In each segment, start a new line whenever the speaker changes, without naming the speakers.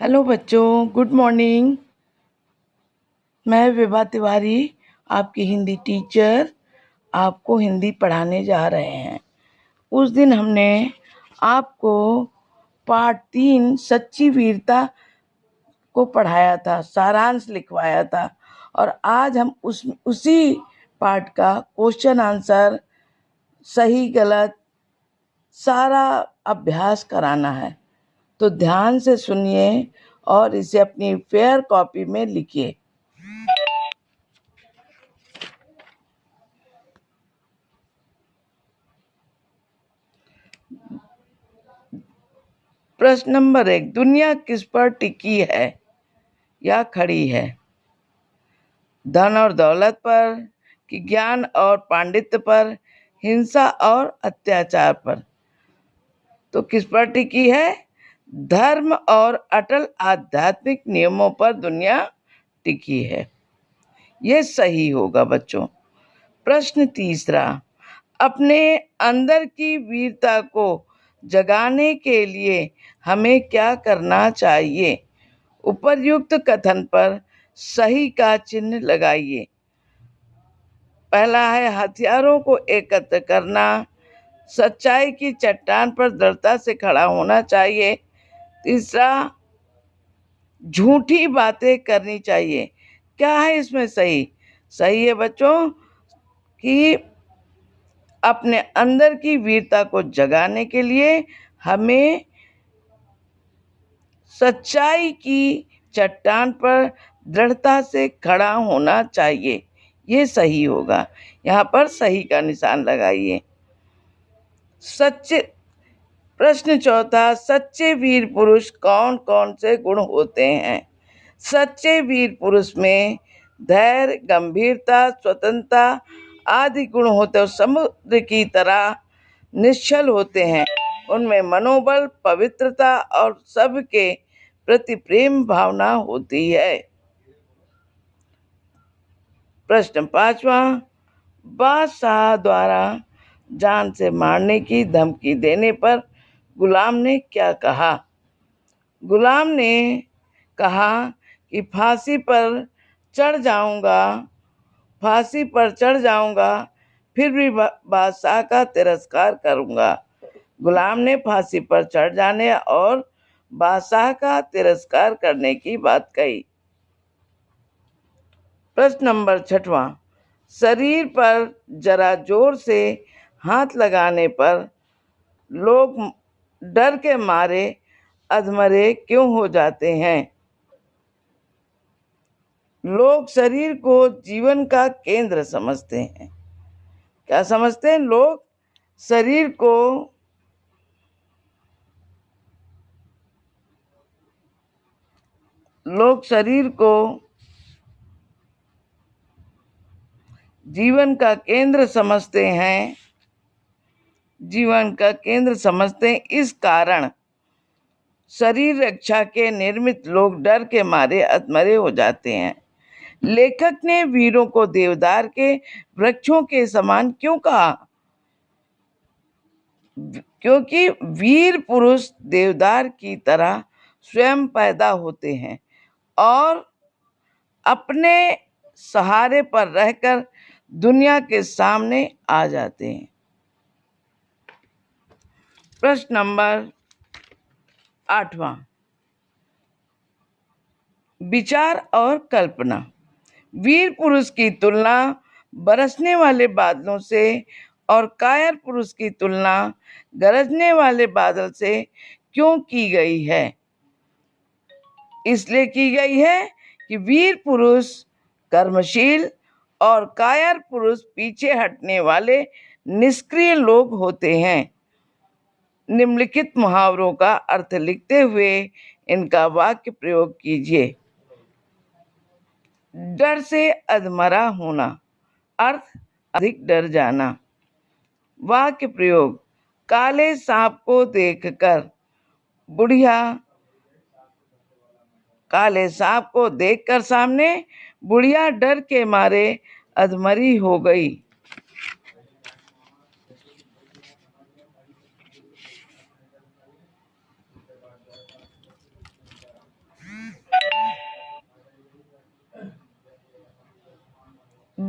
Hello बच्चों, good morning. मैं विभा तिवारी, आपकी हिंदी टीचर, आपको हिंदी पढ़ाने जा रहे हैं। उस दिन हमने आपको पाठ 3 सच्ची वीरता को पढ़ाया था, सारांश लिखवाया था, और आज हम उसी पाठ का क्वेश्चन आंसर, सही गलत सारा अभ्यास कराना है। तो ध्यान से सुनिए और इसे अपनी फेयर कॉपी में लिखिए। प्रश्न नंबर 1, दुनिया किस पर टिकी है या खड़ी है? धन और दौलत पर, कि ज्ञान और पांडित्य पर, हिंसा और अत्याचार पर? तो किस पर टिकी है? धर्म और अटल आध्यात्मिक नियमों पर दुनिया टिकी है। ये सही होगा बच्चों। प्रश्न तीसरा, अपने अंदर की वीरता को जगाने के लिए हमें क्या करना चाहिए? उपर्युक्त कथन पर सही का चिन्ह लगाइए। पहला है हथियारों को एकत्र करना, सच्चाई की चट्टान पर दृढ़ता से खड़ा होना चाहिए। तीसरा, झूठी बातें करनी चाहिए। क्या है इसमें सही? सही है बच्चों कि अपने अंदर की वीरता को जगाने के लिए हमें सच्चाई की चट्टान पर दृढ़ता से खड़ा होना चाहिए। ये सही होगा। यहाँ पर सही का निशान लगाइए। सच्चे प्रश्न चौथा, सच्चे वीर पुरुष कौन कौन से गुण होते हैं? सच्चे वीर पुरुष में धैर्य, गंभीरता, स्वतंत्रता आदि गुण होते हैं। समुद्र की तरह निश्चल होते हैं। उनमें मनोबल, पवित्रता और सबके प्रति प्रेम भावना होती है। प्रश्न 5वां, बादशाह द्वारा जान से मारने की धमकी देने पर गुलाम ने क्या कहा? गुलाम ने कहा कि फांसी पर चढ़ जाऊंगा, फिर भी बादशाह का तिरस्कार करूंगा। गुलाम ने फांसी पर चढ़ जाने और बादशाह का तिरस्कार करने की बात कही। प्रश्न नंबर 6वां, शरीर पर जरा जोर से हाथ लगाने पर लोग डर के मारे अधमरे क्यों हो जाते हैं? लोग शरीर को जीवन का केंद्र समझते हैं। क्या समझते हैं? लोग शरीर को जीवन का केंद्र समझते हैं। इस कारण शरीर रक्षा के निर्मित लोग डर के मारे अधमरे हो जाते हैं। लेखक ने वीरों को देवदार के वृक्षों के समान क्यों कहा? क्योंकि वीर पुरुष देवदार की तरह स्वयं पैदा होते हैं और अपने सहारे पर रहकर दुनिया के सामने आ जाते हैं। प्रश्न नंबर 8वां, विचार और कल्पना। वीर पुरुष की तुलना बरसने वाले बादलों से और कायर पुरुष की तुलना गरजने वाले बादल से क्यों की गई है? इसलिए की गई है कि वीर पुरुष कर्मशील और कायर पुरुष पीछे हटने वाले निष्क्रिय लोग होते हैं। निम्नलिखित मुहावरों का अर्थ लिखते हुए इनका वाक्य प्रयोग कीजिए। डर से अधमरा होना, अर्थ अधिक डर जाना। वाक्य प्रयोग, काले सांप को देखकर सामने बुढ़िया डर के मारे अधमरी हो गई।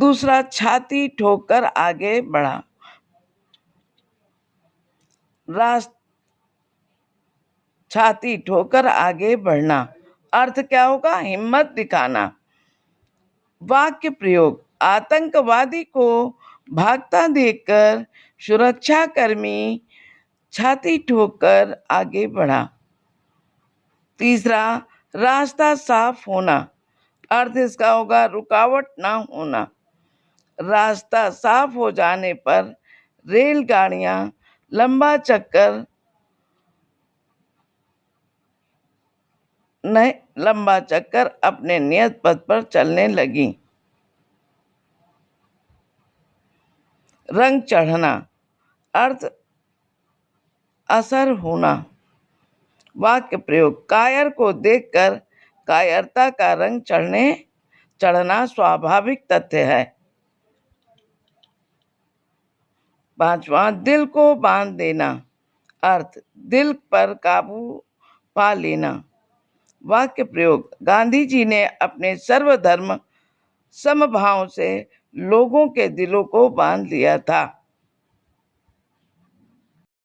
दूसरा, छाती ठोककर आगे बढ़ा। छाती ठोकर आगे बढ़ना, अर्थ क्या होगा? हिम्मत दिखाना। वाक्य प्रयोग, आतंकवादी को भागता देखकर सुरक्षाकर्मी छाती ठोककर आगे बढ़ा। तीसरा, रास्ता साफ होना, अर्थ इसका होगा रुकावट ना होना। रास्ता साफ हो जाने पर रेलगाड़ियां लंबा चक्कर अपने नियत पथ पर चलने लगी। रंग चढ़ना, अर्थ असर होना। वाक्य प्रयोग, कायर को देखकर कायरता का रंग चढ़ना स्वाभाविक तथ्य है। पांचवा, दिल को बांध देना, अर्थ दिल पर काबू पा लेना। वाक्य प्रयोग, गांधी जी ने अपने सर्वधर्म समभाव से लोगों के दिलों को बांध लिया था।